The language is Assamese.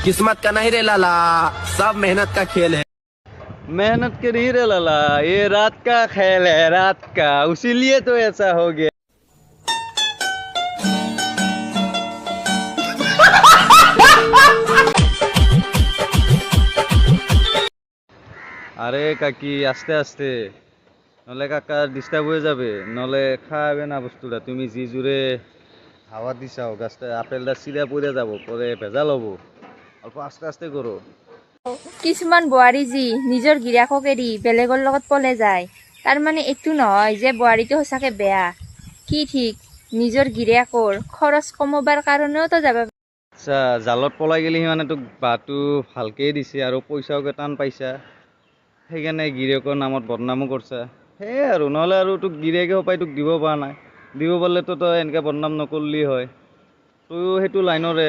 किस्मत का नहीं रे लाला, सब मेहनत का खेल है। मेहनत के नहीं रे लाला, ये रात का खेल है, रात का, उसीलिए तो ऐसा हो गया। আরে কাকি আস্তে আস্তে, নলে কাকা ডিস্টার্ব হয়ে যাবে, নলে খাবে না বস্তুটা। তুমি জি জুড়ে হাওয়া দিছাও, গাছটা আপেলটা চিরা পড়ে যাব, পরে ভেজাল হবো। অল্প আস্তে আস্তে করো। কিছুমান বোৱাৰী যি নিজৰ গিৰিয়েকক এৰি বেলেগৰ লগত পলে যায়, তাৰ মানে এইটো নহয় যে বোৱাৰীটো সঁচাকে বেয়া। কি ঠিক নিজৰ গিৰিয়েকৰ খৰচ কমাবৰ কাৰণেও তো যাব। আচ্ছা, জালত পলাই গেলি মানে তোক বাটো ভালকেই দিছে আৰু পইচাও টান পাইছা, সেইকাৰণে গিৰিয়েকৰ নামত বদনামো কৰছা। সেয়ে আৰু, নহ'লে আৰু তোক গিৰিয়েকে সপাই তোক দিব পৰা নাই। দিব পাৰিলেতো তই এনেকৈ বদনাম নকৰলি হয়। তয়ো সেইটো লাইনৰে।